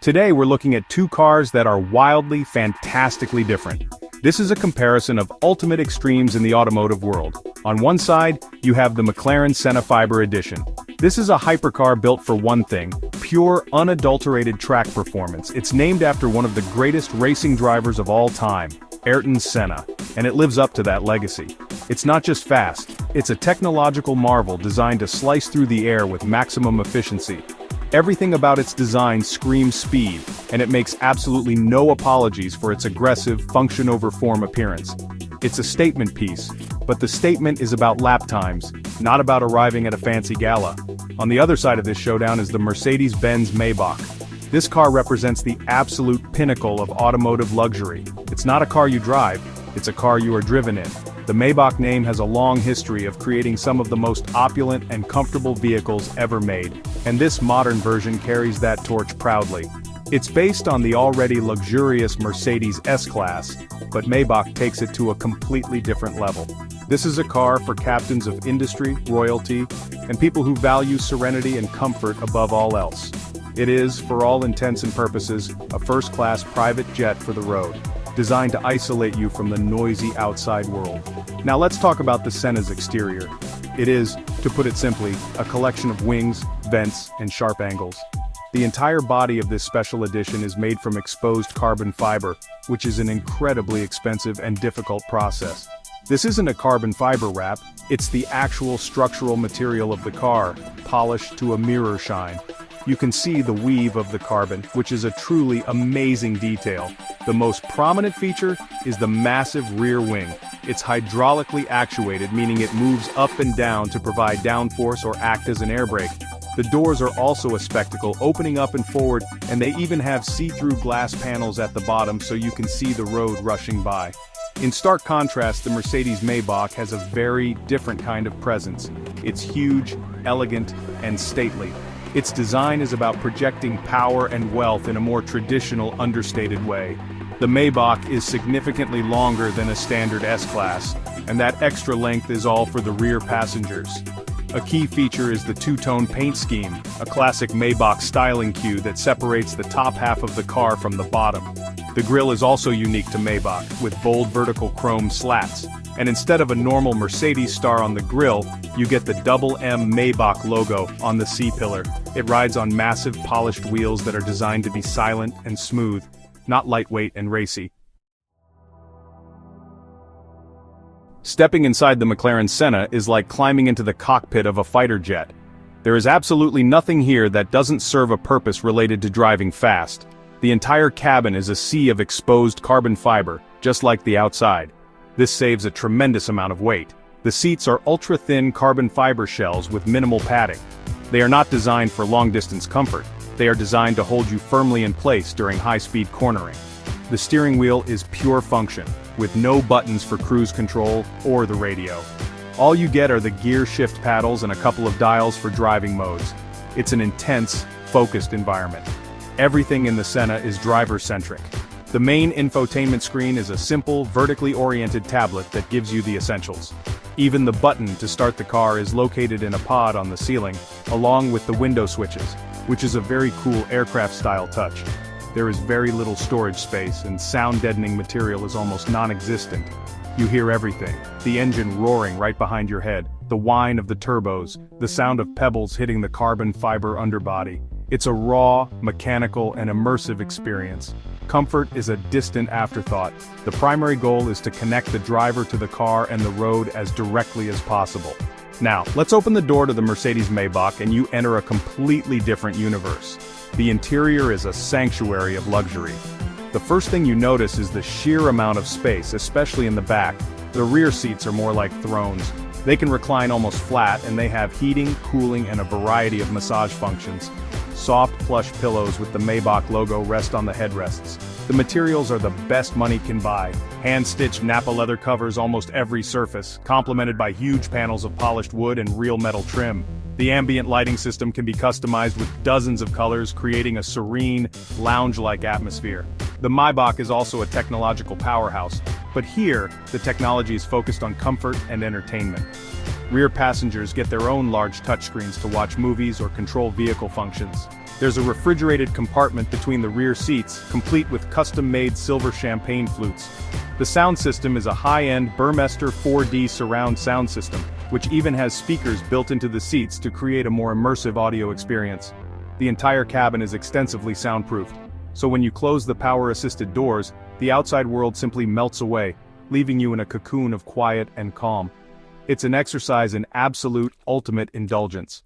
Today we're looking at two cars that are wildly, fantastically different. This is a comparison of ultimate extremes in the automotive world. On one side, you have the McLaren Senna Fiber Edition. This is a hypercar built for one thing: pure, unadulterated track performance. It's named after one of the greatest racing drivers of all time, Ayrton Senna, and it lives up to that legacy. It's not just fast, it's a technological marvel designed to slice through the air with maximum efficiency. Everything about its design screams speed, and it makes absolutely no apologies for its aggressive, function-over-form appearance. It's a statement piece, but the statement is about lap times, not about arriving at a fancy gala. On the other side of this showdown is the Mercedes-Benz Maybach. This car represents the absolute pinnacle of automotive luxury. It's not a car you drive, it's a car you are driven in. The Maybach name has a long history of creating some of the most opulent and comfortable vehicles ever made, and this modern version carries that torch proudly. It's based on the already luxurious Mercedes S-Class, but Maybach takes it to a completely different level. This is a car for captains of industry, royalty, and people who value serenity and comfort above all else. It is, for all intents and purposes, a first-class private jet for the road, designed to isolate you from the noisy outside world. Now let's talk about the Senna's exterior. It is, to put it simply, a collection of wings, vents, and sharp angles. The entire body of this special edition is made from exposed carbon fiber, which is an incredibly expensive and difficult process. This isn't a carbon fiber wrap, it's the actual structural material of the car, polished to a mirror shine. You can see the weave of the carbon, which is a truly amazing detail. The most prominent feature is the massive rear wing. It's hydraulically actuated, meaning it moves up and down to provide downforce or act as an air brake. The doors are also a spectacle, opening up and forward, and they even have see-through glass panels at the bottom so you can see the road rushing by. In stark contrast, the Mercedes Maybach has a very different kind of presence. It's huge, elegant, and stately. Its design is about projecting power and wealth in a more traditional, understated way. The Maybach is significantly longer than a standard S-Class, and that extra length is all for the rear passengers. A key feature is the two-tone paint scheme, a classic Maybach styling cue that separates the top half of the car from the bottom. The grille is also unique to Maybach, with bold vertical chrome slats. And instead of a normal Mercedes star on the grille, you get the double M Maybach logo on the C-pillar. It rides on massive polished wheels that are designed to be silent and smooth, not lightweight and racy. Stepping inside the McLaren Senna is like climbing into the cockpit of a fighter jet. There is absolutely nothing here that doesn't serve a purpose related to driving fast. The entire cabin is a sea of exposed carbon fiber, just like the outside. This saves a tremendous amount of weight. The seats are ultra-thin carbon fiber shells with minimal padding. They are not designed for long-distance comfort. They are designed to hold you firmly in place during high-speed cornering. The steering wheel is pure function, with no buttons for cruise control or the radio. All you get are the gear shift paddles and a couple of dials for driving modes. It's an intense, focused environment. Everything in the Senna is driver-centric. The main infotainment screen is a simple, vertically oriented tablet that gives you the essentials. Even the button to start the car is located in a pod on the ceiling, along with the window switches, which is a very cool aircraft-style touch. There is very little storage space, and sound-deadening material is almost non-existent. You hear everything: the engine roaring right behind your head, the whine of the turbos, the sound of pebbles hitting the carbon fiber underbody. It's a raw, mechanical, and immersive experience. Comfort is a distant afterthought. The primary goal is to connect the driver to the car and the road as directly as possible. Now, let's open the door to the Mercedes Maybach and you enter a completely different universe. The interior is a sanctuary of luxury. The first thing you notice is the sheer amount of space, especially in the back. The rear seats are more like thrones. They can recline almost flat, and they have heating, cooling, and a variety of massage functions. Soft plush pillows with the Maybach logo rest on the headrests. The materials are the best money can buy. Hand-stitched Nappa leather covers almost every surface, complemented by huge panels of polished wood and real metal trim. The ambient lighting system can be customized with dozens of colors, creating a serene, lounge-like atmosphere. The Maybach is also a technological powerhouse, but here, the technology is focused on comfort and entertainment. Rear passengers get their own large touchscreens to watch movies or control vehicle functions. There's a refrigerated compartment between the rear seats, complete with custom-made silver champagne flutes. The sound system is a high-end Burmester 4D surround sound system, which even has speakers built into the seats to create a more immersive audio experience. The entire cabin is extensively soundproofed, so when you close the power-assisted doors, the outside world simply melts away, leaving you in a cocoon of quiet and calm. It's an exercise in absolute, ultimate indulgence.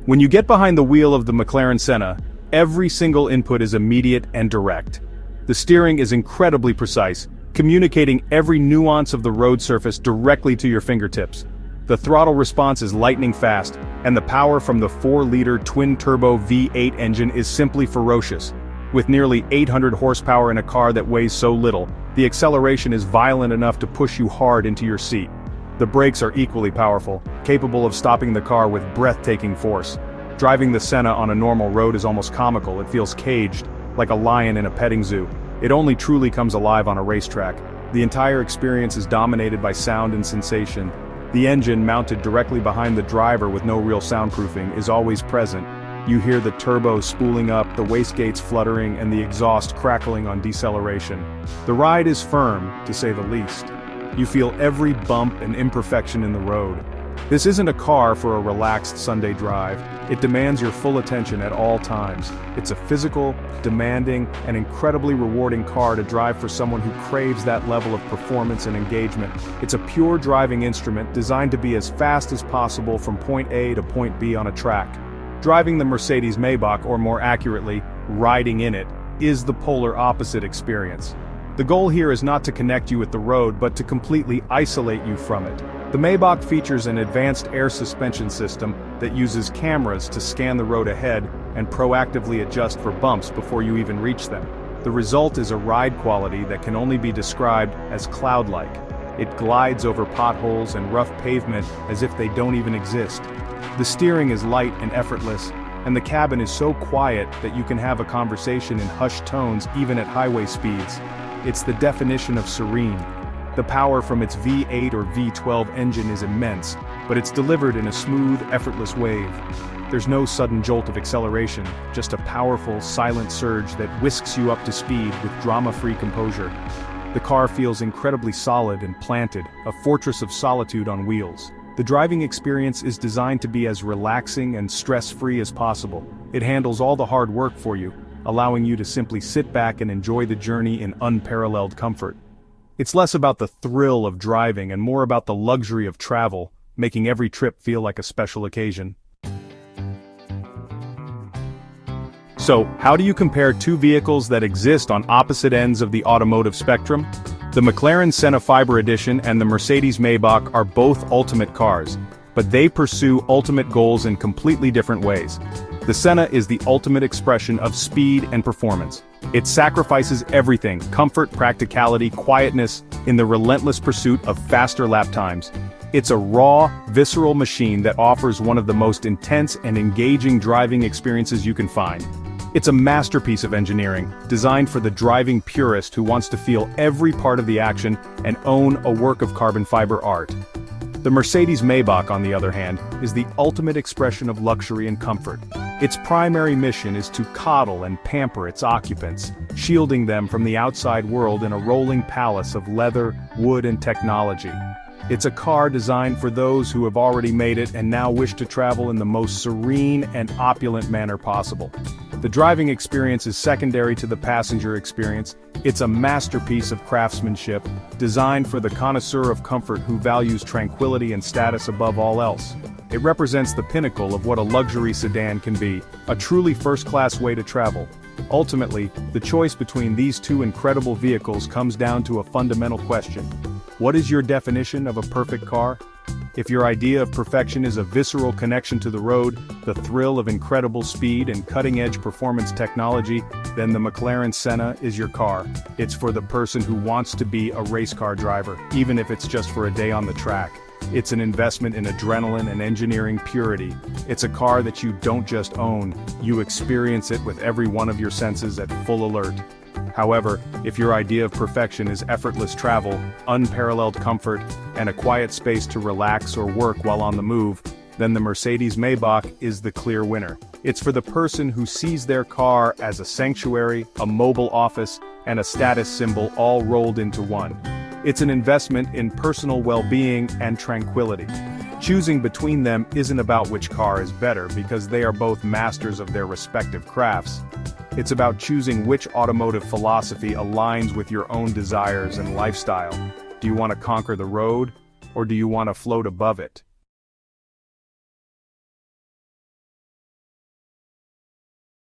When you get behind the wheel of the McLaren Senna, every single input is immediate and direct. The steering is incredibly precise, communicating every nuance of the road surface directly to your fingertips. The throttle response is lightning fast, and the power from the 4-liter twin-turbo V8 engine is simply ferocious. With nearly 800 horsepower in a car that weighs so little, the acceleration is violent enough to push you hard into your seat. The brakes are equally powerful, capable of stopping the car with breathtaking force. Driving the Senna on a normal road is almost comical. It feels caged, like a lion in a petting zoo. It only truly comes alive on a racetrack. The entire experience is dominated by sound and sensation. The engine, mounted directly behind the driver with no real soundproofing, is always present. You hear the turbo spooling up, the wastegates fluttering, and the exhaust crackling on deceleration. The ride is firm, to say the least. You feel every bump and imperfection in the road. This isn't a car for a relaxed Sunday drive. It demands your full attention at all times. It's a physical, demanding, and incredibly rewarding car to drive for someone who craves that level of performance and engagement. It's a pure driving instrument designed to be as fast as possible from point A to point B on a track. Driving the Mercedes Maybach, or more accurately, riding in it, is the polar opposite experience. The goal here is not to connect you with the road but to completely isolate you from it. The Maybach features an advanced air suspension system that uses cameras to scan the road ahead and proactively adjust for bumps before you even reach them. The result is a ride quality that can only be described as cloud-like. It glides over potholes and rough pavement as if they don't even exist. The steering is light and effortless, and the cabin is so quiet that you can have a conversation in hushed tones even at highway speeds. It's the definition of serene. The power from its V8 or V12 engine is immense, but it's delivered in a smooth, effortless wave. There's no sudden jolt of acceleration, just a powerful, silent surge that whisks you up to speed with drama-free composure. The car feels incredibly solid and planted, a fortress of solitude on wheels. The driving experience is designed to be as relaxing and stress-free as possible. It handles all the hard work for you, allowing you to simply sit back and enjoy the journey in unparalleled comfort. It's less about the thrill of driving and more about the luxury of travel, making every trip feel like a special occasion. So, how do you compare two vehicles that exist on opposite ends of the automotive spectrum? The McLaren Senna Fiber Edition and the Mercedes Maybach are both ultimate cars, but they pursue ultimate goals in completely different ways. The Senna is the ultimate expression of speed and performance. It sacrifices everything, comfort, practicality, quietness, in the relentless pursuit of faster lap times. It's a raw, visceral machine that offers one of the most intense and engaging driving experiences you can find. It's a masterpiece of engineering, designed for the driving purist who wants to feel every part of the action and own a work of carbon fiber art. The Mercedes Maybach, on the other hand, is the ultimate expression of luxury and comfort. Its primary mission is to coddle and pamper its occupants, shielding them from the outside world in a rolling palace of leather, wood, and technology. It's a car designed for those who have already made it and now wish to travel in the most serene and opulent manner possible. The driving experience is secondary to the passenger experience. It's a masterpiece of craftsmanship, designed for the connoisseur of comfort who values tranquility and status above all else. It represents the pinnacle of what a luxury sedan can be, a truly first-class way to travel. Ultimately, the choice between these two incredible vehicles comes down to a fundamental question. What is your definition of a perfect car? If your idea of perfection is a visceral connection to the road, the thrill of incredible speed and cutting-edge performance technology, then the McLaren Senna is your car. It's for the person who wants to be a race car driver, even if it's just for a day on the track. It's an investment in adrenaline and engineering purity. It's a car that you don't just own, you experience it with every one of your senses at full alert. However, if your idea of perfection is effortless travel, unparalleled comfort, and a quiet space to relax or work while on the move, then the Mercedes-Maybach is the clear winner. It's for the person who sees their car as a sanctuary, a mobile office, and a status symbol all rolled into one. It's an investment in personal well-being and tranquility. Choosing between them isn't about which car is better because they are both masters of their respective crafts. It's about choosing which automotive philosophy aligns with your own desires and lifestyle. Do you want to conquer the road, or do you want to float above it?